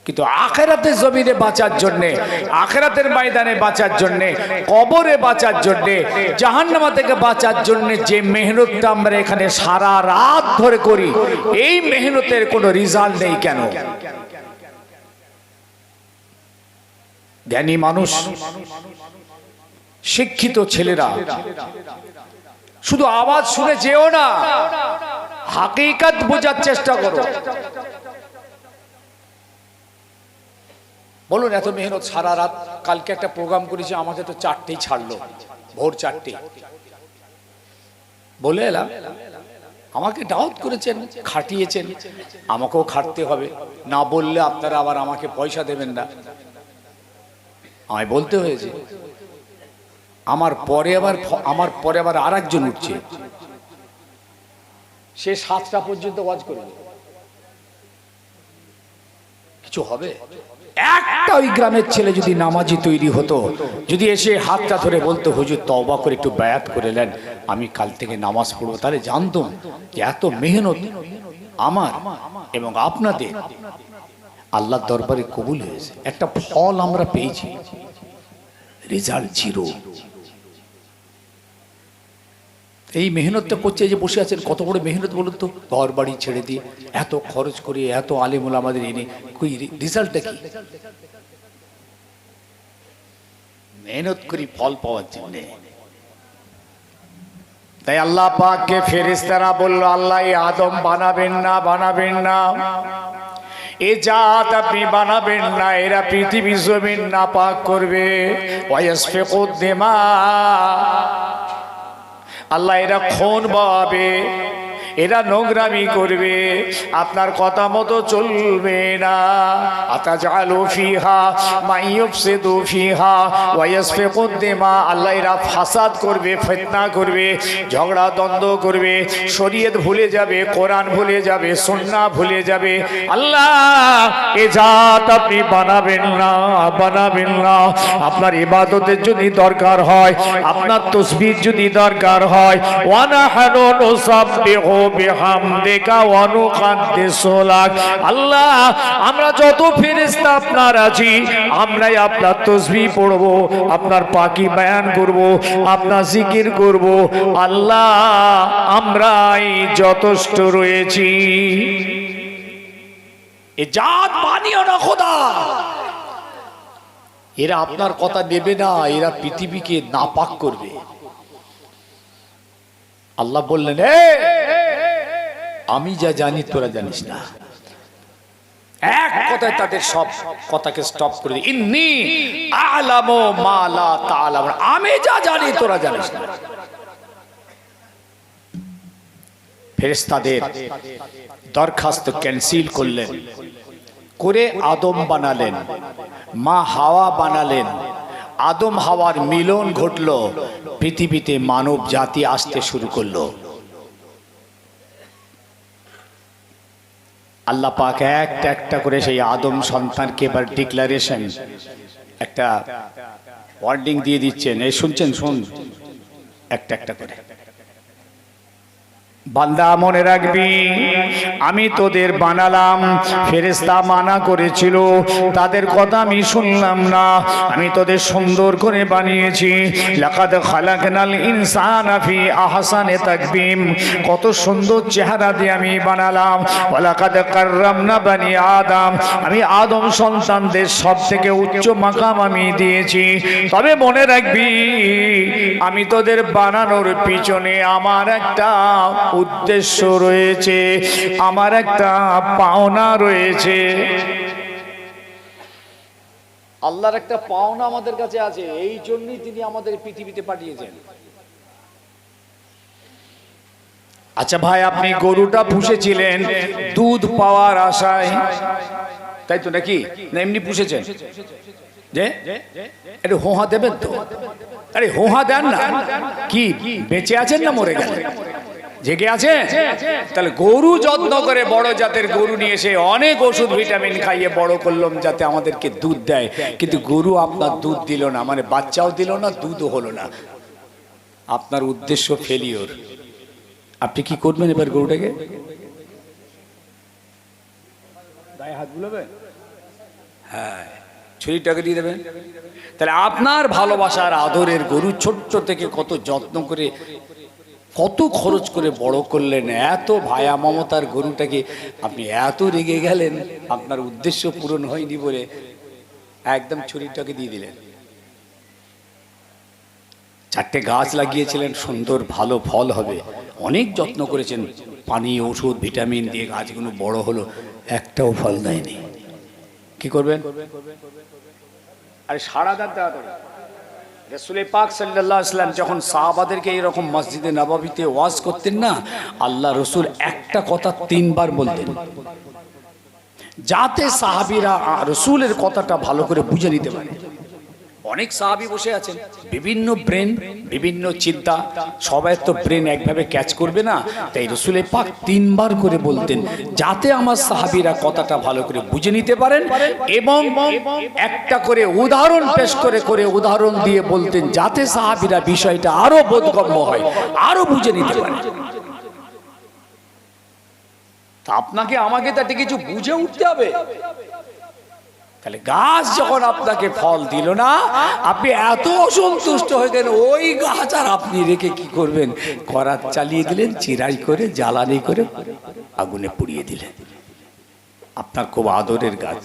কিন্তু আখিরাতের জমিনে বাঁচার জন্য, আখিরাতের ময়দানে বাঁচার জন্য, কবরে বাঁচার জন্য, জাহান্নাম থেকে বাঁচার জন্য যে মেহনতটা আমরা এখানে সারা রাত ধরে করি, এই মেহনতের কোনো রেজাল্ট নেই কেন? জ্ঞানী মানুষ, শিক্ষিত ছেলেরা শুধু আওয়াজ শুনে যেও না, হাকিকত বোঝার চেষ্টা করো। বলুন এত মেহনত সারা রাত, কালকে একটা প্রোগ্রাম করেছি, আমাকে তো 4টেই ছাড়লো, ভোর 4টে বলে এলাম। আমাকে দাওয়াত করেছেন, খাটিয়েছেন, আমাকেও খাটতে হবে, না বললে আপনারা আবার আমাকে পয়সা দেবেন না, আমায় বলতে হয়েছে। আমার পরে আবার আর একজন উঠছে, সে 7টা পর্যন্ত ওয়াজ করবে, কিছু হবে? একটা ওই গ্রামের ছেলে যদি নামাজি তৈরি হতো, যদি এসে হাতটা ধরে বলতো হুজুর তওবা করে একটু বায়াত করে নেন, আমি কাল থেকে নামাজ পড়বো, তাহলে জানতাম যে এত মেহনত আমার এবং আপনাদের আল্লাহর দরবারে কবুল হয়েছে, একটা ফল আমরা পেয়েছি, রেজাল্ট জিরো। এই মেহনতটা করছে, যে বসে আছেন, কত বড় মেহনত বলুন তো, ঘর বাড়ি ছেড়ে দিয়ে এত খরচ করে এত আলেমুল আমাদের এনে কই রেজাল্টটা কি? মেহনত করি ফল পাওয়ার জন্য। তাই আল্লাহ পাককে ফেরেশতারা বলল, আল্লাহ এই আদম বানাবেন না, এ জাত আপনি বানাবেন না, এরা পৃথিবী জমিন নাপাক করবে, ওয়াসফিকুদ দিমা, আল্লাহ এরা খুন বহাবে, এরা নোংরামি করবে, আপনার কথা মতো চলবে না। আতাজালু ফিহা মাইয়ুফসিদু ফিহা ওয়া ইয়াসফিকুদ দিমা, আল্লাহ এরা ফাসাদ করবে, ফিতনা করবে, ঝগড়া দ্বন্দ্ব করবে, শরীয়ত ভুলে যাবে, কোরআন ভুলে যাবে, সুন্নাহ ভুলে যাবে। আল্লাহ এ জাত আপনি বানাবেন না। আপনার ইবাদতের যদি দরকার হয়, আপনার তাসবিহ যদি দরকার হয়, ওয়া নাহনু নুসাব্বিহু বিহামদিকা ওয়া নুকাদ্দিসু লাক, আল্লাহ আমরা যত ফেরেশতা আপনার আছি, আমরাই আপনার তাসবিহ পড়ব, আপনার পাকি বয়ান করব, আপনার জিকির করব, আল্লাহ আমরাই যথেষ্ট রয়েছি। এ জাত বানিও না খোদা, এরা আপনার কথা নেবে না, এরা পৃথিবীকে নাপাক করবে। আল্লাহ বললেন, আমি যা জানি তোরা জানিস না। এক কথায় তাদের সব কথাকে স্টপ করে দিই, ইন্নী আ'লামু মা লা তা'লামুন, আমি যা জানি তোরা জানিস না। ফেরেশতাদের দরখাস্ত ক্যান্সেল করলেন, করে আদম বানালেন, মা হাওয়া বানালেন, আদম হাওয়ার মিলন ঘটল, পৃথিবীতে মানব জাতি আসতে শুরু করলো। আল্লাহ পাক একটা করে সেই আদম সন্তানকে এবার ডিক্লারেশন, একটা ওয়ার্ডিং দিয়ে দিচ্ছেন। এই শুনছেন, শুন একটা করে। বান্দা মনে রাখবি, আমি তোদের বানালাম, ফেরেশতা মানা করেছিল, তাদের কথা আমি শুনলাম না, আমি তোদের সুন্দর করে বানিয়েছি। লাকাদ খালাকনাল ইনসানা ফি আহসানি তাকবীম, কত সুন্দর চেহারা দিয়ে আমি বানালাম। ওয়া লাকাদ কাররামনা বানি আদম, আমি আদম সন্তানদের সবথেকে উচ্চ মাকাম আমি দিয়েছি। তবে মনে রাখবি, আমি তোদের বানানোর পিছনে আমার একটা উদ্দেশ্য রয়েছে, আমার একটা পাওনা রয়েছে। আল্লাহর একটা পাওনা আমাদের কাছে আছে, এই জন্যই তিনি আমাদের পৃথিবীতে পাঠিয়েছেন। আচ্ছা ভাই, আপনি গরুটা পুষেছিলেন দুধ পাওয়ার আশায়, তাই তো নাকি? না এমনি পুষেছেন যে একটু হোহা দেবেন তো? আরে হোহা দেন না, কি বেঁচে আছেন না মরে গেছেন? জেগে আছে? তাহলে গরু যত্ন করে বড় জাতের গরু নিয়ে এসে অনেক ওষুধ ভিটামিন খাইয়ে বড় করলাম যাতে আমাদেরকে দুধ দেয়, কিন্তু গরু আপনার দুধ দিল না, মানে বাচ্চাও দিল না, দুধও হলো না। আপনার উদ্দেশ্য ফেলিওর। আপনি কি করবেন এবার গরুটাকে? গায়ে হাত বুলাবেন? হ্যাঁ, ছুরিটাকে দিয়ে দেবেন। তাহলে আপনার ভালোবাসার আদরের গরু ছোট্ট থেকে কত যত্ন করে কত খরচ করে বড় করলেন, এত ভায়া মমতার গরুটাকে আপনি এত রেগে গেলেন, আপনার উদ্দেশ্য পূরণ হয়নি বলে একদম ছুরিটাকে দিয়ে দিলেন। 4টে গাছ লাগিয়েছিলেন, সুন্দর ভালো ফল হবে, অনেক যত্ন করেছেন, পানি ওষুধ ভিটামিন দিয়ে গাছগুলো বড় হলো, একটাও ফল দেয়নি। কি করবেন? আরে সারা রাসূল পাক সাল্লাল্লাহু আলাইহি ওয়াসাল্লাম যখন সাহাবাদেরকে এরকম মসজিদে নববীতে ওয়াজ করতেন না, আল্লাহ রসুল একটা কথা 3 বার বলতেন, যাতে সাহাবীরা রসুলের কথাটা ভালো করে বুঝে নিতে পারে। অনেক সাহাবী বসে আছেন, বিভিন্ন ব্রেন, বিভিন্ন চিন্তা, সবাই তো ব্রেন একভাবে ক্যাচ করবে না, তাই রসুল পাক 3 বার করে বলতেন, যাতে আমার সাহাবীরা কথাটা ভালো করে বুঝে নিতে পারেন, এবং একটা করে উদাহরণ পেশ করে উদাহরণ দিয়ে বলতেন, যাতে সাহাবীরা বিষয়টা আরো বোধগম্য হয়, আরো বুঝে নিতে পারে। তা আপনাকে আমাকে তাতে কিছু বুঝে উঠতে হবে। তাহলে গাছ যখন আপনাকে ফল দিল না, আপনি এত অসন্তুষ্ট হয়ে গেলেন, ওই গাছ আর আপনি রেখে কি করবেন? করাত চালিয়ে দিলেন, চিরাই করে জ্বালানি করে আগুনে পুড়িয়ে দিলেন। আপনার খুব আদরের গাছ,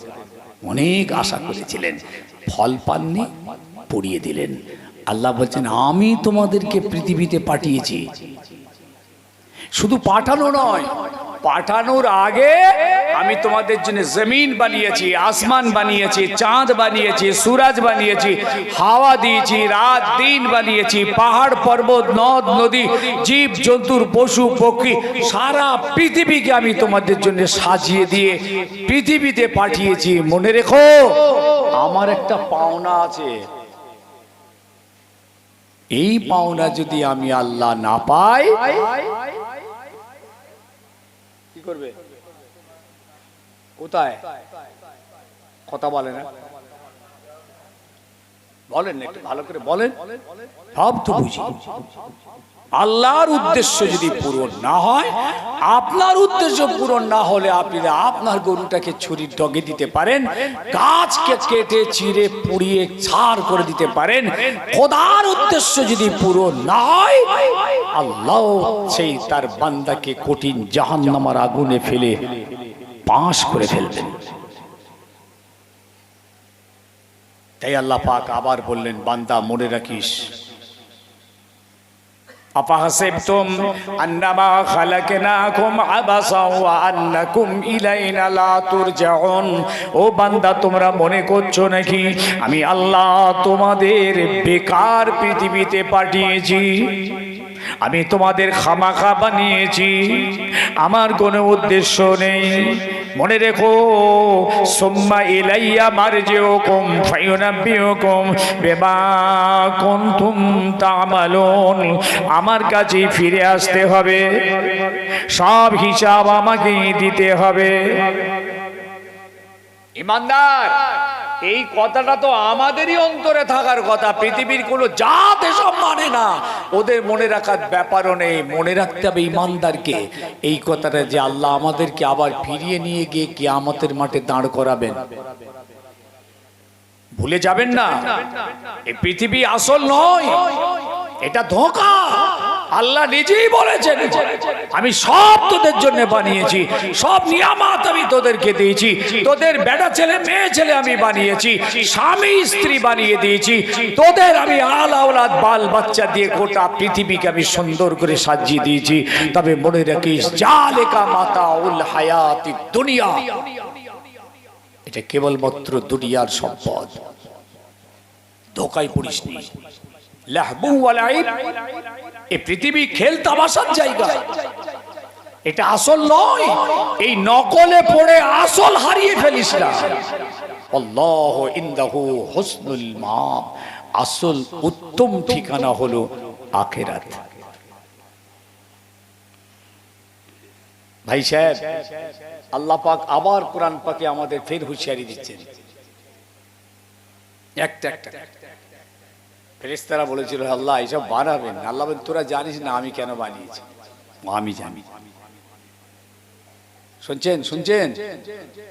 অনেক আশা করেছিলেন, ফল পাননি, পুড়িয়ে দিলেন। আল্লাহ বলছেন, আমি তোমাদেরকে পৃথিবীতে পাঠিয়েছি। শুধু পাঠানো নয়, পাঠানোর আগে আমি তোমাদের জন্য জমিন বানিয়েছি, আসমান বানিয়েছি, চাঁদ বানিয়েছি, সূরজ বানিয়েছি, হাওয়া দিয়েছি, রাত দিন বানিয়েছি, পাহাড় পর্বত, নদ নদী, জীব জন্তুর, পশু পক্ষী, সারা পৃথিবীকে আমি তোমাদের জন্য সাজিয়ে দিয়ে পৃথিবীতে পাঠিয়েছি। মনে রেখো, আমার একটা পাওনা আছে, এই পাওনা যদি আমি আল্লাহ না পাই, কি করবে? কোথায়? কথা বলে না, বলেন একটু ভালো করে বলেন। সব তো বুঝি, আল্লাহর উদ্দেশ্য যদি পূরণ না হয়, আপনার উদ্দেশ্য পূরণ না হলে আপনি আপনার গরুটাকে ছুরির ডগে দিতে পারেন, গাছকে কেটে চিরে পুড়িয়ে ছাড় করে দিতে পারেন। খোদার উদ্দেশ্য যদি পূরণ না হয়, আল্লাহ সেই তার বান্দাকে কঠিন জাহান্নামের আগুনে ফেলে পাশ করে ফেলবেন। তাই আল্লাহ পাক আবার বললেন, বান্দা মনে রাখিস, আফাহাসিবতুম আন্নামা খালাকনাকুম আবাসা ওয়া আন্নাকুম ইলাইনা লা তুরজাউন। ও বান্দা, তোমরা মনে করছো নাকি আমি আল্লাহ তোমাদের বেকার পৃথিবীতে পাঠিয়েছি? আমি তোমাদের খামাখা বানিয়েছি, আমার কোনো উদ্দেশ্য নেই। মনে রেখো, সুম্মা ইলাইয়া মারজিউকুম ফায়ুনাব্বিউকুম বিমা কুনতুম তা'মালুন। আমার কাছে ফিরে আসতে হবে, সব হিসাব আমাকেই দিতে হবে। ইমানদার, এই কথাটা তো আমাদেরই অন্তরে থাকার কথা। পৃথিবীর কোনো জাত এসব মানে না, ওদের মনে রাখার ব্যাপারও নেই। মনে রাখতে হবে ইমানদারকে এই কথাটা, যে আল্লাহ আমাদেরকে আবার ফিরিয়ে নিয়ে গিয়ে কিয়ামতের মাঠে দাঁড় করাবেন। ভুলে যাবেন না, এই পৃথিবী আসল নয়, এটা ধোঁকা। আল্লাহ নিজেই বলেছেন, আমি সব তোদের জন্য বানিয়েছি, সব নিয়ামত আমি তোদেরকে দিয়েছি, তোদের বেটা ছেলে মেয়ে ছেলে আমি বানিয়েছি, স্বামী স্ত্রী বানিয়ে দিয়েছি, তোদের আমি আল আওলাদ বাল বাচ্চা দিয়ে গোটা পৃথিবীকে আমি সুন্দর করে সাজিয়ে দিয়েছি। তবে মনে রাখিস, জালেকা মাতাউল হায়াতিদ দুনিয়া, এটা কেবলমাত্র দুনিয়ার সম্পদ, ধোকায় পড়িস নি। লাহবু ওয়া লাইব, এই পৃথিবী খেল তামাশার জায়গা, এটা আসল নয়। এই নকলে পড়ে আসল হারিয়ে ফেলিস না। আল্লাহু ইনদাহু হুসনুল মাআব, আসল উত্তম ঠিকানা হলো আখিরাত। ভাই সাহেব, আল্লাহ পাক আবার কোরআন পাকে আমাদের ফের হুঁশিয়ারি দিচ্ছেন। একটা ফেরেশতারা বলেছিল, আল্লাহ এইসব বানাবেন। আল্লাহ বলেন, তোরা জানিস না আমি কেন বানিয়েছি? আমি জানি। শুনছেন শুনছেন?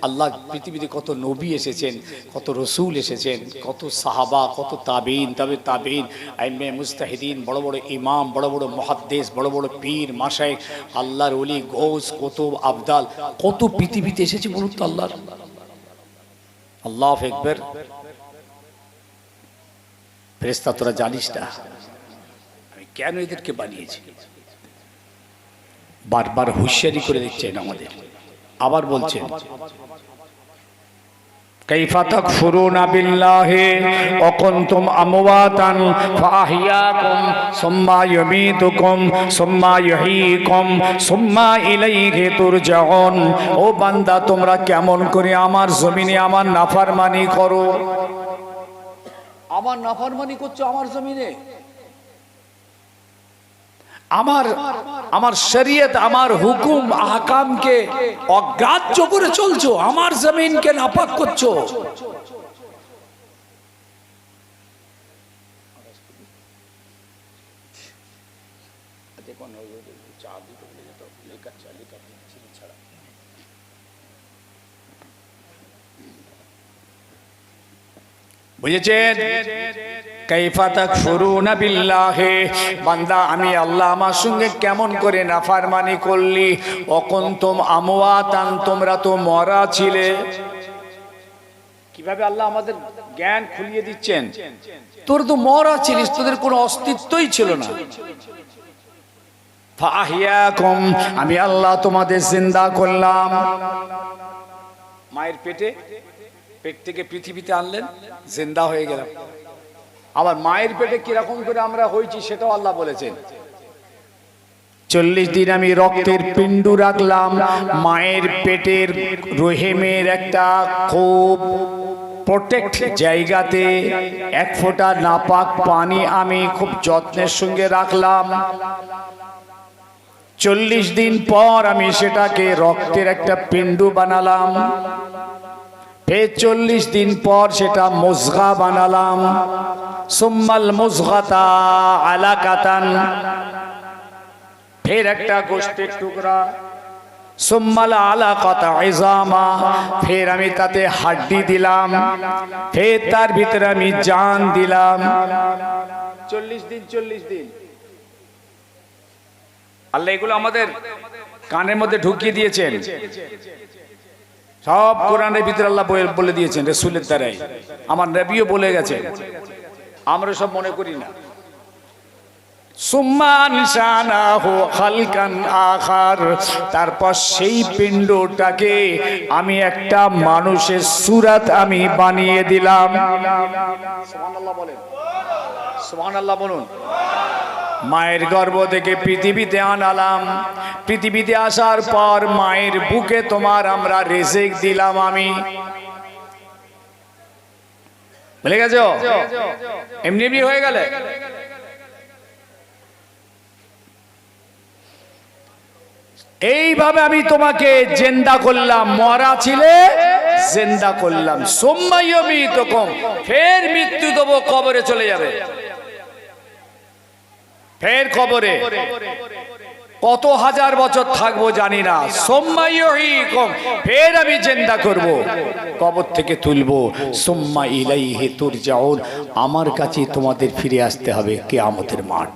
আল্লাহ পৃথিবীতে কত নবী এসেছেন, কত রসুল এসেছেন, কত সাহাবা, কত তাবিন, তবে তাবিন, আইমে মুস্তাহিদিন, বড় বড় ইমাম, বড় বড় মুহাদ্দিস, বড় বড় পীর মাশায়েখ, আল্লাহর ওলি, গৌস, কুতুব, আবদাল, কত পৃথিবীতে এসেছে বলুন তো আল্লাহর। আল্লাহু আকবার। ফেরেশতা তোরা জানিস না আমি কেন এদেরকে বানিয়েছি? বারবার হুঁশিয়ারি করে দিচ্ছেন আমাদের। আবার বলছেন কাইফা তাকফুরুনা বিল্লাহি ওয়া কুনতুম আমওয়াতান ফাআহইয়াকুম সুম্মা ইউমীতুকুম সুম্মা ইউহয়ীকুম সুম্মা ইলাইহি তুরজাউন। ও বান্দা, তোমরা কেমন করে আমার জমিনে আমার নাফরমানি করো? আমার নাফরমানি করছো আমার জমিনে? আমার শরীয়ত, আমার হুকুম আহকামকে অগ্রাহ্য করে চলছো, আমার জমিনকে নাপাক করছো। বুঝেছেন? কাইফা তাকফুরুনা বিল্লাহি, বান্দা আমি আল্লাহ আমার সঙ্গে কেমন করে নাফরমানি করলি? ওয়া কুনতুম আমওয়াতান, তোমরা তো মরা ছিলে। কিভাবে আল্লাহ আমাদের জ্ঞান খুলিয়ে দিচ্ছেন, তোর তো মরা ছিলিস, তোদের কোনো অস্তিত্বই ছিল না। ফাআহইয়াকুম, আমি আল্লাহ তোমাদের জিন্দা করলাম। মায়ের পেট থেকে পৃথিবীতে আনলেন, জিন্দা হয়ে গেলাম। আবার মায়ের পেটে কিরকম করে আমরা হয়েছি সেটাও আল্লাহ বলেছেন। 40 দিন আমি রক্তের পিণ্ডু রাখলাম মায়ের পেটের রহিমের একটা খুব প্রোটেক্ট জায়গাতে। 1 ফোঁটা নাপাক পানি আমি খুব যত্নের সঙ্গে রাখলাম। 40 দিন পর আমি সেটাকে রক্তের একটা পিণ্ডু বানালাম। ফের 40 দিন পর সেটা মুজগা বানালাম। সুম্মাল মুজগাতা আলাকাতান, ফের একটা গোশতের টুকরা। সুম্মাল আলাকাতা ইজামা, ফের আমি তাতে হাড্ডি দিলাম। ফের তার ভিতরে আমি জান দিলাম। 40 দিন আল্লাহ এগুলো আমাদের কানের মধ্যে ঢুকিয়ে দিয়েছেন। সব কোরআনের ভিতরে আল্লাহ বলে দিয়েছেন রাসূলের দ্বারাই, আমার নবীও বলে গেছে, আমরা সব মনে করি না। সুম্মা আনশানাহু খালকান আখার, তারপর সেই পিণ্ডটাকে আমি একটা মানুষের সূরত আমি বানিয়ে দিলাম। সুবহানাল্লাহ বলেন, সুবহানাল্লাহ বলুন। মায়ের গর্ভ থেকে পৃথিবীতে আনালাম। পৃথিবীতে আসার পর মায়ের বুকে তোমার আমরা রিজিক দিলাম। আমি বলে গেছ এমনি এমনি হয়ে গেলে? এইভাবে আমি তোমাকে জিন্দা করলাম, মরা ছিলে জিন্দা করলাম। সুম্মা ইউমীতুকুম, ফের মৃত্যু দেবো, কবরে চলে যাবে। ফের কবরে কত হাজার বছর থাকবো জানি না। সুম্মা ইউহয়ীকুম, ফের আমি জিন্দা করব, কবর থেকে তুলবো। সুম্মা ইলাইহি তুরজাউন, আমার কাছে তোমাদের ফিরে আসতে হবে কিয়ামতের মাঠ।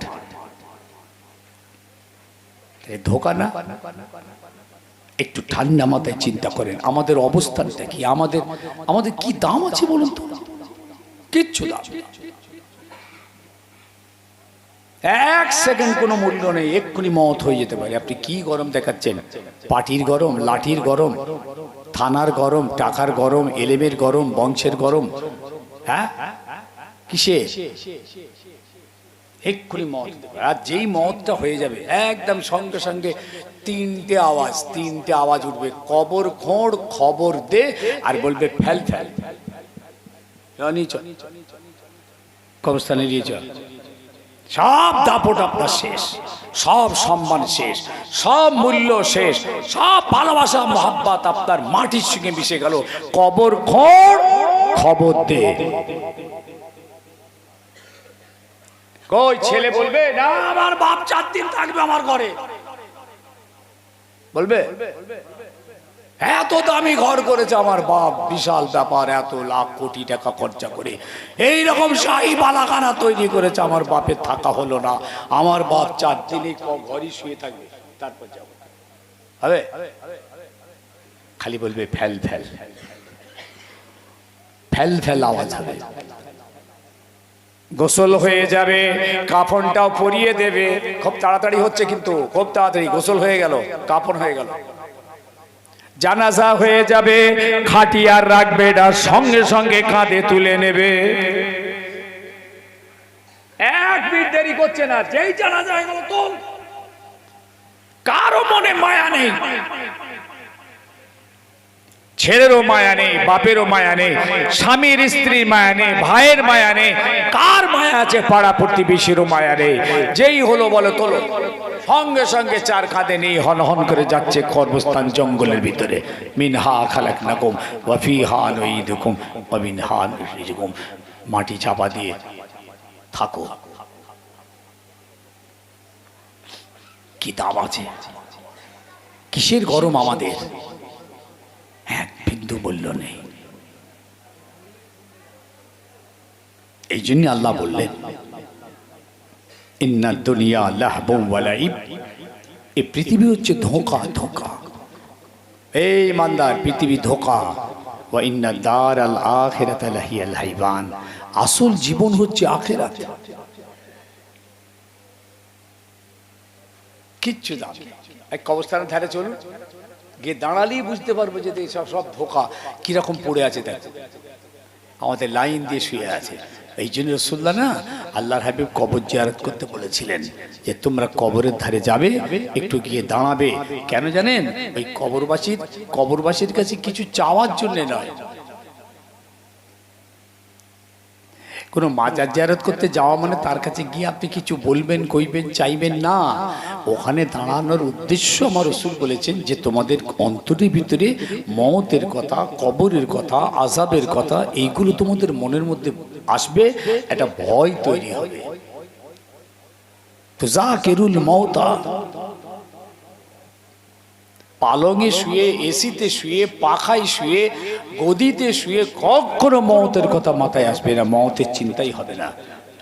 ধোঁকা না? একটু ঠান্ডা মাথায় চিন্তা করেন আমাদের অবস্থানটা কি, আমাদের কি দাম আছে বলুন তো? কিচ্ছু দাম নেই। 1 সেকেন্ড কোনো মূল্য নেই, এক্ষুনি মওত হয়ে যেতে পারে। আপনি কি গরম দেখাচ্ছেন? পাটির গরম, লাঠির গরম, থানার গরম, টাকার গরম, এলেমের গরম, বংশের গরম, হ্যাঁ কিসে? এক্ষুনি মওত। আর যেই মওতটা হয়ে যাবে একদম সঙ্গে সঙ্গে 3টে আওয়াজ উঠবে, কবর খোঁড়, খবর দে, আর বলবে ফেল ফেল, কবরস্থানে নিয়ে চল। সব দাপট আপনার শেষ, সব সম্মান শেষ, সব মূল্য শেষ, সব ভালোবাসা মহব্বত আপনার মাটির সঙ্গে মিশে গেল। কবর খোঁড়, খবর দে। কই ছেলে বলবে না আমার বাপ 4 দিন থাকবে আমার ঘরে? বলবে? এত দামি ঘর করেছে আমার বাপ, বিশাল ব্যাপার, এত লাখ কোটি টাকা খরচা করে এই রকম শাহী বালাখানা তৈরি করেছে, আমার বাপের থাকা হলো না। আমার বাপ 4 দিনই ঘরই শুয়ে থাকবে, তারপর যাবো হবে, খালি বলবে ফেল ফেল ফেল ফেল আওয়াজ হবে। গোসল হয়ে যাবে, কাফনটাও পরিয়ে দেবে। খুব তাড়াতাড়ি হচ্ছে, কিন্তু খুব তাড়াতাড়ি গোসল হয়ে গেল, কাফন হয়ে গেল। জানাজা হয়ে যাবে, খাটিয়ার রাখবে না, সঙ্গে সঙ্গে কাঁধে তুলে নেবে। 1 মিনিট দেরি করছে না, যেই জানাজা হয়ে গেল তো কারো মনে মায়া নেই, ছেলেরও মায়া নেই, বাপেরও মায়া নেই, স্বামীর স্ত্রীর মায়া নেই, ভাইয়ের মায়া নেই, কার মায়া আছে? পাড়া প্রতিবেশীরও মায়া নেই। যেই হলো বলে তোলো, সঙ্গে সঙ্গে 4 কাঁধে নেই হন হন করে যাচ্ছে কর্মস্থান জঙ্গলের ভিতরে। মিনহা খালাকনাকুম ওয়া ফিহা নুঈদুকুম ওয়া মিনহা নুখরিজুকুম। মাটি চাপা দিয়ে থাকো। কি দাম আছে, কিসের গরম আমাদের, এক বিন্দু মূল্য নেই। এই জন্য আল্লাহ বললেন ইন্না দুনিয়া লাহবুম ওয়া লাইব, এই পৃথিবী হচ্ছে ধোঁকা, ধোঁকা। এই ইমানদার, পৃথিবী ধোঁকা। ওয়া ইন্না দারাল আখিরাতা লাহিয়াল হাইবান, আসল জীবন হচ্ছে আখিরাত। কিচ্ছু দাম নেই। এক কবরস্থানের ধারে চলুন, গিয়ে দাঁড়ালেই বুঝতে পারবো যে সব সব ধোঁকা কিরকম পড়ে আছে। দেখ, আমাদের লাইন দিয়ে শুয়ে আছে। এই জন্য রাসূলুল্লাহ না, আল্লাহর হাবিব কবর জিয়ারত করতে বলেছিলেন যে তোমরা কবরের ধারে যাবে, একটু গিয়ে দাঁড়াবে। কেন জানেন? ওই কবরবাসীর কাছে কিছু চাওয়ার জন্য নয়। কোনো মাজার জিয়ারত করতে যাওয়া মানে তার কাছে গিয়ে আপনি কিছু বলবেন, কইবেন, চাইবেন না। ওখানে দাঁড়ানোর উদ্দেশ্য আমার রাসূল বলেছেন যে তোমাদের অন্তরের ভিতরে মওতের কথা, কবরের কথা, আযাবের কথা, এইগুলো তোমাদের মনের মধ্যে আসবে, একটা ভয় তৈরি হবে। তুযাকিরুল মাউতা, পালঙে শুয়ে, এসিতে শুয়ে, পাখায় শুয়ে, গদিতে শুয়ে কখনো মওতের কথা মাথায় আসবে না, মওতের চিন্তাই হবে না।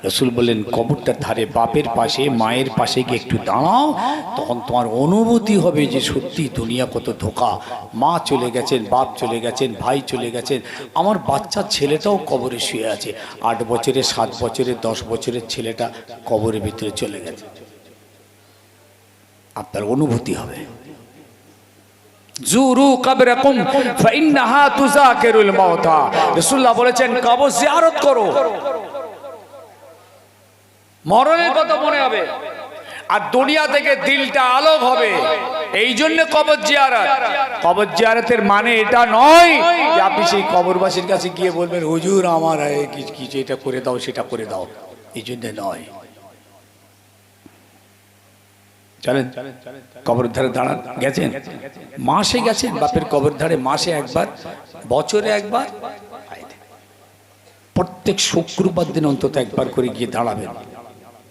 রাসূল বললেন কবরটার ধারে বাপের পাশে, মায়ের পাশে গিয়ে একটু দাঁড়াও, তখন তোমার অনুভূতি হবে যে সত্যি দুনিয়া কত ধোঁকা। মা চলে গেছেন, বাপ চলে গেছেন, ভাই চলে গেছেন, আমার বাচ্চা ছেলেটাও কবরে শুয়ে আছে। 8 বছরের, 7 বছরের, 10 বছরের ছেলেটা কবরের ভিতরে চলে গেছে। আপনার অনুভূতি হবে। জুরু কবরাকুম ফাইন্নাহা তুযাকিরুল মাউতা, রাসূলুল্লাহ বলেছেন কবর জিয়ারত করো, মরণের কথা মনে হবে, আর দুনিয়া থেকে দিলটা আলোক হবে। এই জন্য কবর জিয়ারত। কবর জিয়ারতের মানে এটা নয় যে আপনি সেই কবরবাসীর কাছে গিয়ে বলবেন হুজুর আমার কিছু এটা করে দাও, সেটা করে দাও, এই জন্য নয়। চলেন কবর ধারে দাঁড়ান। গেছেন, মাসে গেছেন বাপের কবর ধারে, মাসে একবার, বছরে একবার, প্রত্যেক শুক্রবার দিন অন্তত একবার করে গিয়ে দাঁড়াবেন।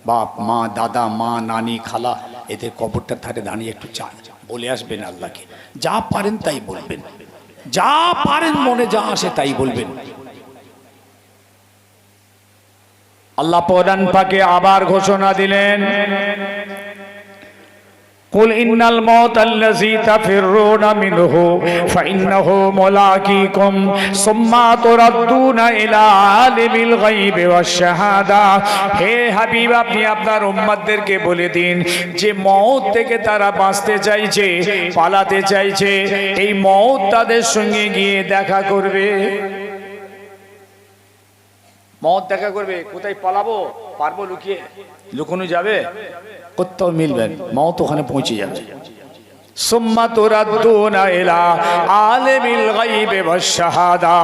বাপ, মা, দাদা, মা, নানি, খালা, এদের কবরটার ধারে দাঁড়িয়ে একটু চান, বলে আসবেন আল্লাহকে। যা পারেন তাই বলবেন, যা পারেন, মনে যা আসে তাই বলবেন। আল্লাহ কোরআন পাকে আবার ঘোষণা দিলেন কুল ইন্নাল মাউতা আল্লাযী তাফিররুনা মিনহু ফাইন্নাহু মুলাকীকুম সুম্মা তুরাদ্দুনা ইলা আলিমিল গায়বি ওয়াশ শাহাদা। হে হাবিব, আপনি আপনার উম্মতদেরকে বলে দিন যে মওত থেকে তারা বাঁচতে চাইছে, পালাতে চাইছে, এই মওত তাদের সঙ্গে গিয়ে দেখা করবে। মওত দেখা করবে, কোথায় পালাবো? পারবো লুকিয়ে? লুকানো যাবে? কোথাও মিলবেন, মওত ওখানে পৌঁছে যাবে। সুম্মা তুরাদ্দুনা ইলা আলিমিল গায়বি ওয়াশ শাহাদা,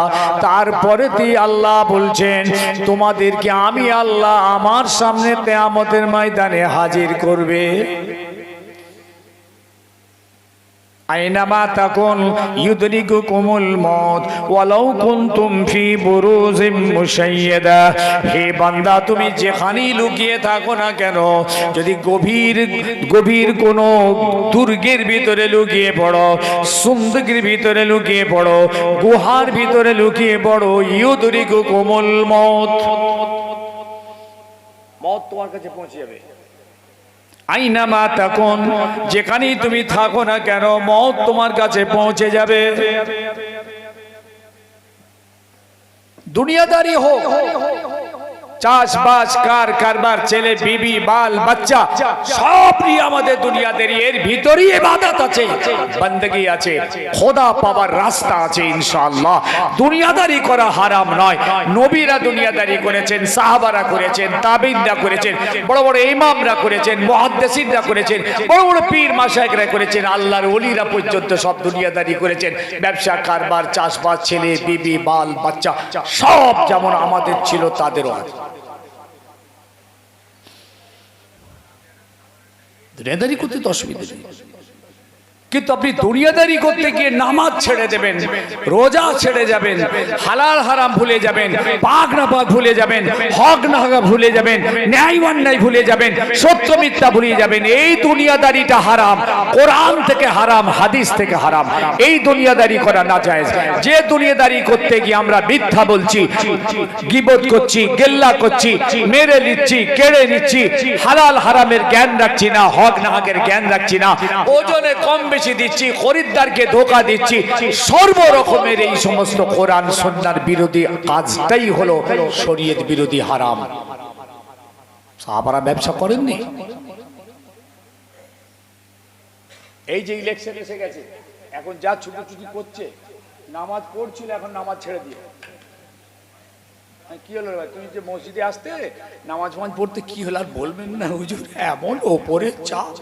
তারপরে আল্লাহ বলছেন তোমাদেরকে আমি আল্লাহ আমার সামনে কিয়ামতের ময়দানে হাজির করবে। আইনামা তাকুন ইউদরিকুকুমুল মউত ওয়ালাউ কুনতুম ফি বুরুজিম মুশাইয়াদা। হে বান্দা, তুমি যেখানেই লুকিয়ে থাকো না কেন, যদি গভীর কোনো দুর্গের ভিতরে লুকিয়ে পড়ো, সুন্দকের ভিতরে লুকিয়ে পড়ো, গুহার ভিতরে লুকিয়ে পড়ো, ইউদরিকুকুমুল মউত, মউত তোমার কাছে পৌঁছে যাবে। আইনামা তাকুন, যেখানেই তুমি থাকো না কেন, মউত তোমার কাছে পৌঁছে যাবে। দুনিয়াদারি হোক, চাষবাস, কারবার, ছেলে বিবি, বাল বাচ্চা, সব নিয়ে আমাদের দুনিয়াদারি। এর ভিতরেই ইবাদত আছে, বندگی আছে, খোদা পাওয়ার রাস্তা আছে ইনশাআল্লাহ। দুনিয়াদারি করা হারাম নয়। নবীরা দুনিয়াদারি করেছেন, সাহাবারা করেছেন, তাবিঈনরা করেছেন, বড় বড় ইমামরা করেছেন, মুহাদ্দিসিনরা করেছেন, বড় বড় পীর মাশায়েখরা করেছেন, আল্লাহর ওলিরা পর্যন্ত সব দুনিয়াদারি করেছেন। ব্যবসা, কারবার, চাষবাস, ছেলে বিবি, বাল বাচ্চা, সব যেমন আমাদের ছিল তাদেরও আছে। দুনিয়াদারি করতে তো অসুবিধা নেই, কিন্তু আপনি দুনিয়াদারি করতে গিয়ে নামাজ ছেড়ে দেবেন, রোজা ছেড়ে যাবেন, হালাল হারাম ভুলে যাবেন, পাক না পাক ভুলে যাবেন, হক না হক ভুলে যাবেন, ন্যায় অন্যায় ভুলে যাবেন, সত্য মিথ্যা ভুলে যাবেন। এই দুনিয়াদারিটা হারাম, কোরআন থেকে হারাম, হাদিস থেকে হারাম। এই দুনিয়াদারি করা না জায়েজ। যে দুনিয়াদারি করতে গিয়ে আমরা মিথ্যা বলছি, গীবত করছি, গেল্লা করছি, মেরে নিচ্ছি, কেড়ে নিচ্ছি, হালাল হারামের জ্ঞান রাখছি না, হক না হকের জ্ঞান রাখছি না, ওজনে কম বেশি দিচ্ছি, খরিদ্দারকে ধোঁকা দিচ্ছি, সর্বরকমের এই সমস্ত কোরআন সুন্নাহর বিরোধী কাজটাই হলো শরীয়ত বিরোধী হারাম। সাহাবারা ব্যবসা করেননি। এই যে ইলেকশন এসে গেছে, এখন যা ছুটোছুটি করছে, নামাজ পড়ছিল, এখন নামাজ ছেড়ে দিয়ে কি হলো ভাই, তুমি যে মসজিদে আসতে নামাজ পড়তে, কি হলো আর বলবেন না হুজুর, এমন ওপরে চাপ,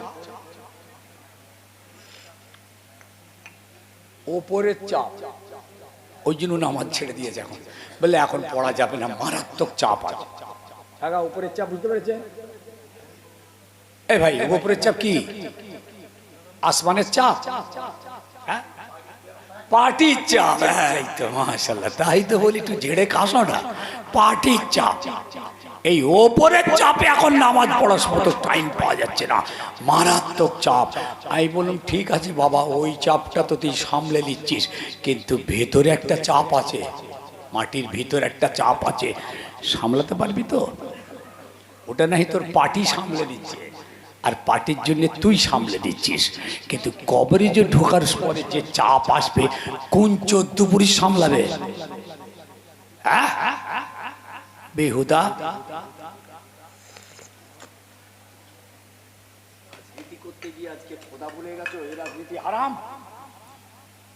ওপরের চাপ, ওই জন্য নামাজ ছেড়ে দিয়েছে। এখন বলে এখন পড়া যাবে না, মারাত্মক চাপ আছে। উপরের চাপ বুঝতে পেরেছে? এই ভাই, উপরের চাপ কি? আসমানের চাপ, পার্টির চাপ। এই তো মাশাআল্লাহ, তাই তো বলি একটু ঝেড়ে কাশো না, পার্টির চাপ। এই ওপরের চাপে এখন নামাজ পড়ার মতো টাইম পাওয়া যাচ্ছে না, মারাত্মক চাপ। আমি বললাম ঠিক আছে বাবা, ওই চাপটা তো তুই সামলে নিচ্ছিস, কিন্তু ভেতরে একটা চাপ আছে, মাটির ভিতরে একটা চাপ আছে, সামলাতে পারবি তো? ওটা নাহি তোর পার্টি সামলে নিচ্ছে, আর পার্টির জন্য তুই সামলে দিচ্ছিস, কিন্তু কবরে যে ঢোকার পরে যে চাপ আসবে, কোন 14 পুরুষ সামলাবে? হ্যাঁ, বেহুদা। রাজনীতি করতে গিয়ে আজকে খোদা ভুলে গেছো, এই রাজনীতি হারাম।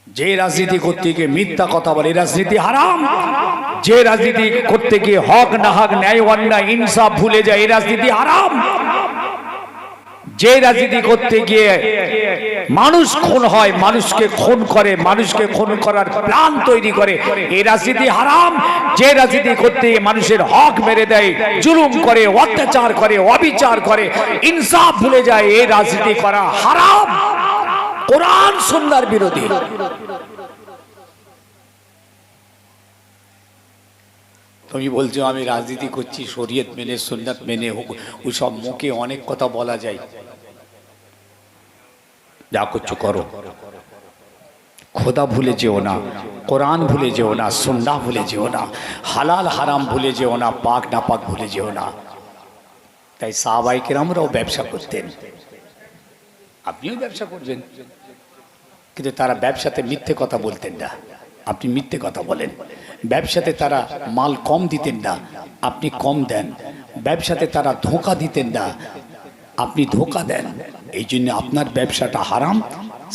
যে রাজনীতি করতে গিয়ে মিথ্যা কথা বলে, এই রাজনীতি হারাম। যে রাজনীতি করতে গিয়ে হক না হক, ন্যায় অন্যায়, ইনসাফ ভুলে যায়, এই রাজনীতি হারাম। যে রাজনীতি করতে গিয়ে মানুষ খুন হয়, মানুষকে খুন করে, মানুষকে খুন করার প্ল্যান তৈরি করে, এই রাজনীতি হারাম। যে রাজনীতি করতে গিয়ে মানুষের হক মেরে দেয়, জুলুম করে, অত্যাচার করে, অবিচার করে, ইনসাফ ভুলে যায়, এই রাজনীতি করা হারাম, কোরআন সুন্নাহর বিরোধী। তুমি বলছো আমি রাজনীতি করছি শরীয়ত মেনে, সুন্নাত মেনে, ওসব মুখে অনেক কথা বলা যায়, যা করছো করো, খোদা ভুলে যেও না, কোরআন ভুলে যেও না, সুন্নাহ ভুলে যেও না, হালাল হারাম ভুলে যেও না, পাক না পাক ভুলে যেও না। তাই সাহাবায়ে কেরামরাও ব্যবসা করতেন, আপনিও ব্যবসা করবেন, কিন্তু তারা ব্যবসাতে মিথ্যে কথা বলতেন না, আপনি মিথ্যে কথা বলেন। ব্যবসাতে তারা মাল কম দিতেন না, আপনি কম দেন। ব্যবসাতে তারা ধোঁকা দিতেন না, আপনি ধোঁকা দেন। এই জন্য আপনার ব্যবসাটা হারাম,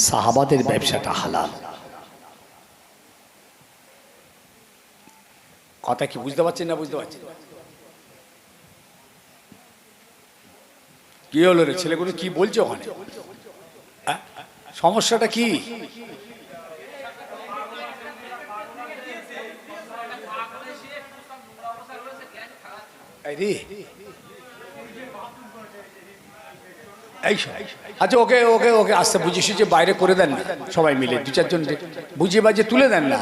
সাহাবাদের ব্যবসাটা হালাল। কথা কি বুঝতে পারছেন না? বুঝতে পারছেন? কি হলো রে, ছেলেগুলো কি বলছে ওখানে? সমস্যাটা কি? এই আচ্ছা, ওকে ওকে ওকে আস্তে বুঝিয়ে সুঝে বাইরে করে দেন না, সবাই মিলে দু চারজন বুঝিয়ে বাজিয়ে তুলে দেন না।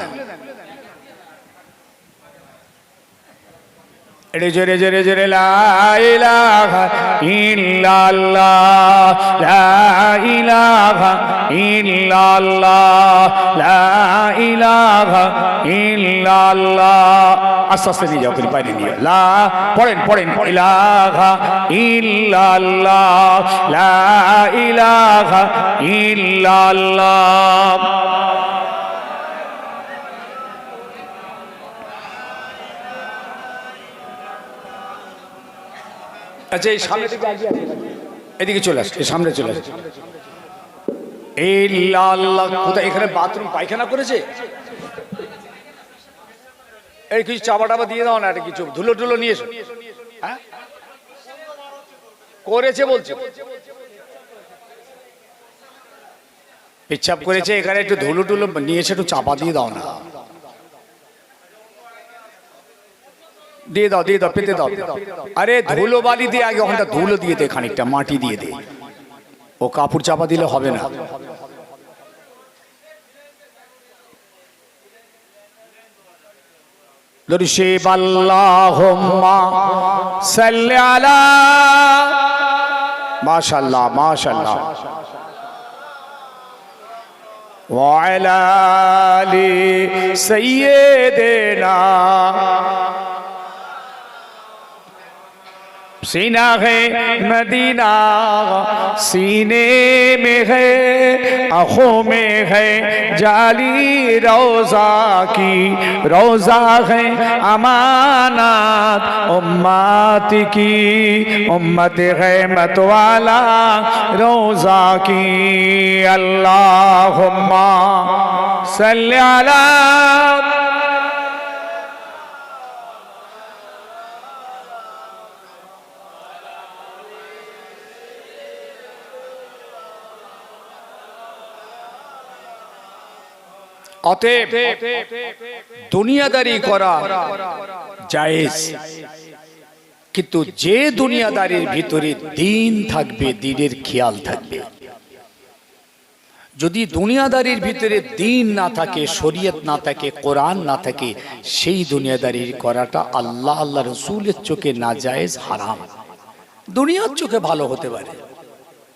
রে জোরে জোরে জোরে লা ইলাহা ইল্লাল্লাহ, লা ইলাহা ইল্লাল্লাহ, লা ইলাহা ইল্লাল্লাহ। আস্তে আস্তে নিয়ে যাও, কিন্তু বাইরে নিয়ে লা পড়েন পড়েন, ইলাহা ইল্লাল্লাহ, লা ইলাহা ইল্লাল্লাহ। আচ্ছা, এই সামনে থেকে এদিকে চলে আস, এই সামনে চলে আস। ইল্লাল্লাহ। কোথায়? এখানে বাথরুম পায়খানা করেছে? এই কিছু চাপা টাপা দিয়ে দাও না, একটা কিছু ধুলো টুলো নিয়ে এসো। হ্যাঁ করেছে বলছে, পেচ্ছাপ করেছে, এখানে একটু ধুলো টুলো নিয়ে এসে একটু চাপা দিয়ে দাও না। দিয়ে দাও দিয়ে দাও, পেতে দাও। আরে ধুলো বালি দিয়ে আগে ওখানটা ধুলো দিয়ে দে, খানিকটা মাটি দিয়ে দে, ও কাপড় চাপা দিলে হবে না। দরুদ আল্লাহুম্মা সাল্লি আলা, মাশাআল্লাহ মাশাআল্লাহ, ওয়া আলা আলি সাইয়্যিদিনা। सीना है मदीना, सीने में है, आँखों में है जाली रोजा की, रोजा है अमानत उम्मत की, उम्मत है मतवाला रोजा की। अल्लाहुम्मा सल्ली अला। অতএব দুনিয়াদারি করা জায়েজ, কিন্তু যে দুনিয়াদারির ভিতরে দিন থাকবে, দিনের খেয়াল থাকবে। যদি দুনিয়াদারির ভিতরে দিন না থাকে, শরীয়ত না থাকে, কোরআন না থাকে, সেই দুনিয়াদারির করাটা আল্লাহ আল্লাহ রসুলের চোখে নাজায়েজ, হারাম। দুনিয়ার চোখে ভালো হতে পারে,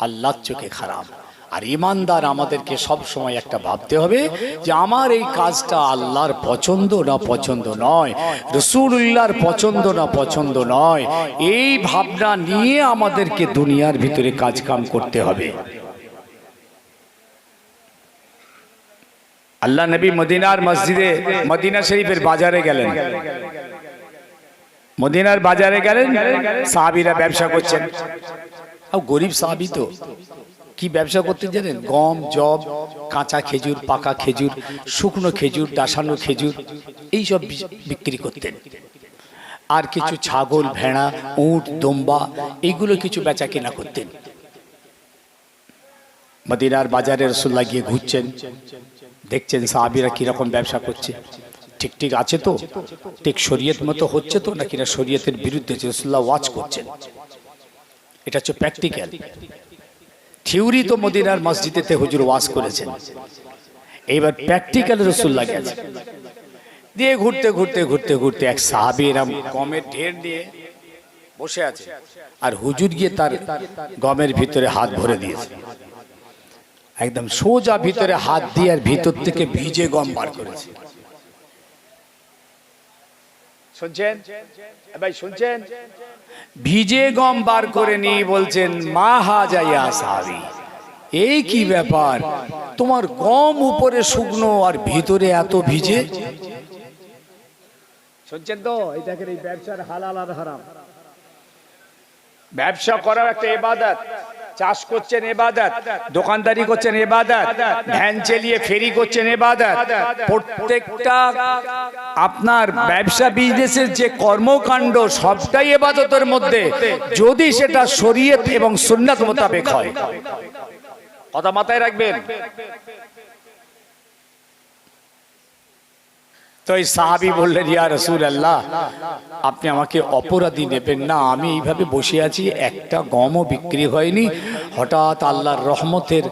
আল্লাহর চোখে খারাপ। আর ইমানদার আমাদেরকে সব সময় একটা ভাবতে হবে যে আমার এই কাজটা আল্লাহর পছন্দ না পছন্দ নয়, রাসূলুল্লাহর পছন্দ না পছন্দ নয়। এই ভাবনা নিয়ে আমাদেরকে দুনিয়ার ভিতরে কাজ কাম করতে হবে। আল্লাহ নবী মদিনার মসজিদে, মদিনা শরীফের বাজারে গেলেন, মদিনার বাজারে গেলেন, সাহাবীরা ব্যবসা করছেন। গরিব সাহাবী তো কি ব্যবসা করতে জানেন? গম, জব, কাঁচা খেজুর, পাকা খেজুর, শুকনো খেজুর, ডাসানো খেজুর, এইসব বিক্রি করতেন। আর কিছু ছাগল, ভেড়া, উট, দম্বা, এইগুলো কিছু বেচা কেনা করতেন। মদিনার বাজারে রাসূলুল্লাহ গিয়ে ঘুরছেন, দেখছেন সাহাবীরা কিরকম ব্যবসা করছে, ঠিক ঠিক আছে তো, ঠিক শরীয়ত মতো হচ্ছে তো, নাকি না শরীয়তের বিরুদ্ধে। রাসূলুল্লাহ ওয়াজ করছেন, এটা হচ্ছে প্র্যাকটিক্যাল। থিওরি তো মদিনার মসজিদেতে হুজুর ওয়াজ করেছেন, এইবার প্র্যাকটিক্যাল রাসূলুল্লাহ গেছে। দিয়ে ঘুরতে ঘুরতে ঘুরতে ঘুরতে এক সাহাবী এরকম গমের ঢের নিয়ে বসে আছে, আর হুজুর গিয়ে তার গমের ভিতরে হাত ভরে দিয়েছে, একদম সোজা ভিতরে হাত দিয়ে আর ভিতর থেকে ভিজে গম বার করেছে। শুনছেন ভাই, শুনছেন? ভিজে গম বার করে নিয়ে বলছেন, মা হাজা ইয়া সাহাবী, এই কি ব্যাপার, তোমার গম উপরে শুকনো আর ভিতরে এত ভিজে? শুনছেন তো? এই দেখেন, এই ব্যবসার হালাল আর হারাম। ব্যবসা করা একটা ইবাদত, চাষ করছেন ইবাদত, দোকানদারি করছেন ইবাদত, ভ্যান চালিয়ে ফেরি করছেন ইবাদত। প্রত্যেকটা আপনার ব্যবসা বিজনেসের যে কর্মকাণ্ড সবটাই ইবাদতের মধ্যে, যদি সেটা শরীয়ত এবং সুন্নাত মোতাবেক হয়। কথা মাথায় রাখবেন। তো এই সাহাবী বললেন, ইয়া রাসূলুল্লাহ, আপনি আমাকে অপরাধী নেবেন না, আমি এইভাবে বসে আছি, একটা গমও বিক্রি হয়নি, হঠাৎ আল্লাহর রহমতের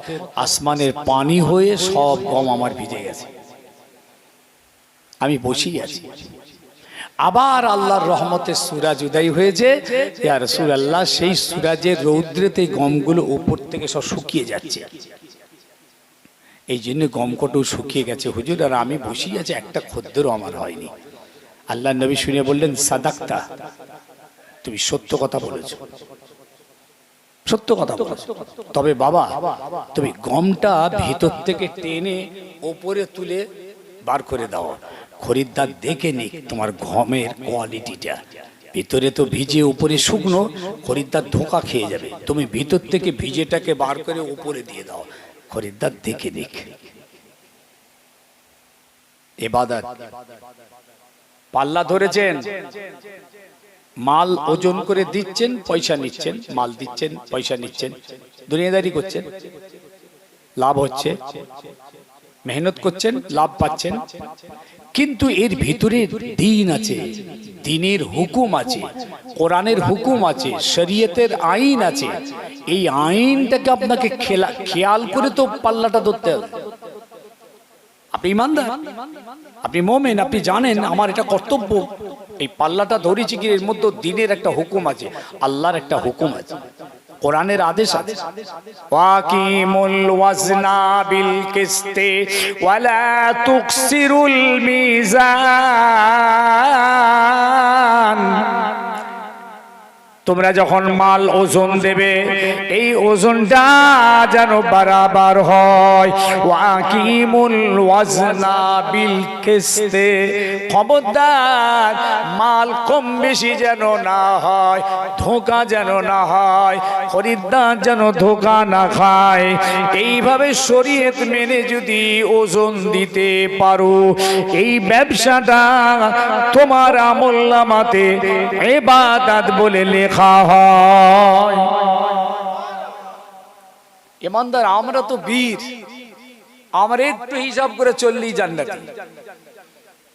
আসমানের পানি হয়ে সব গম আমার ভিজে গেছে, আমি বসেই আছি। আবার আল্লাহর রহমতের সূরাজ উদয় হয়েছে, ইয়া রাসূলুল্লাহ, সেই সূরাজের রৌদ্রেতে গমগুলো উপর থেকে সব শুকিয়ে যাচ্ছে, এই জন্য গমকটু শুকিয়ে গেছে হুজুর, আর আমি বসেই আছি, একটা খদ্দেরও আমার হয়নি। আল্লাহ নবী শুনে বললেন, সাদাক্তা, তুমি সত্য কথা বলেছো, সত্য কথা বলেছো। তবে বাবা, তুমি গমটা ভেতর থেকে টেনে ওপরে তুলে বার করে দাও, খরিদ্দার দেখে নিক তোমার গমের কোয়ালিটিটা, ভিতরে তো ভিজে উপরে শুকনো, খরিদ্দার ধোঁকা খেয়ে যাবে, তুমি ভিতর থেকে ভিজেটাকে বার করে উপরে দিয়ে দাও, খরিদ্দার দেখে নিক। ইবাদত, পাল্লা ধরেছেন, মাল ওজন করে দিচ্ছেন, পয়সা নিচ্ছেন, মাল দিচ্ছেন, পয়সা নিচ্ছেন, দুনিয়াদারি করছেন, লাভ হচ্ছে, মেহনত করছেন, লাভ পাচ্ছেন, কিন্তু এর ভিতরে দিন আছে, দিনের হুকুম আছে, কোরআনের হুকুম আছে, শরীয়তের আইন আছে, এই আইনটাকে আপনাকে খেয়াল করে তো পাল্লাটা ধরতে হবে। আপনি ইমানদার, আপনি মুমিন, আপনি জানেন আমার এটা কর্তব্য, এই পাল্লাটা ধরেছি কি এর মধ্যে দিনের একটা হুকুম আছে, আল্লাহর একটা হুকুম আছে, কোরআনের আদেশ আছে। ওয়াকিমুল ওয়াজনা বিল কিসতি ওয়ালা তুকসিরুল মিজান, তোমরা যখন মাল ওজন দেবে, এই ওজনটা যেন বরাবর হয়। ওয়াকিমুল ওয়াজনা বিল কিসতি, খবরদার মাল কম বেশি যেন না হয়, ধোঁকা যেন না হয়, খরিদ্দার যেন ধোঁকা না খায়। এইভাবে শরীয়ত মেনে যদি ওজন দিতে পারো, এই ব্যবসাটা তোমার আমলনামাতে ইবাদত বলে লেখা হয়। ইমানদার, আমরা তো বীর, আমরা একটু হিসাব করে চললেই জান্নাতি,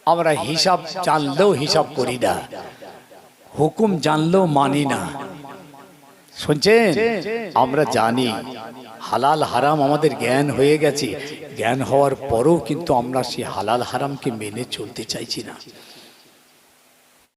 আমরা হিসাব জানলেও হিসাব করি না, হুকুম জানলেও মানি না। শুনছেন, আমরা জানি হালাল হারাম, আমাদের জ্ঞান হয়ে গেছে, জ্ঞান হওয়ার পরেও কিন্তু আমরা সেই হালাল হারামকে মেনে চলতে চাইছি না।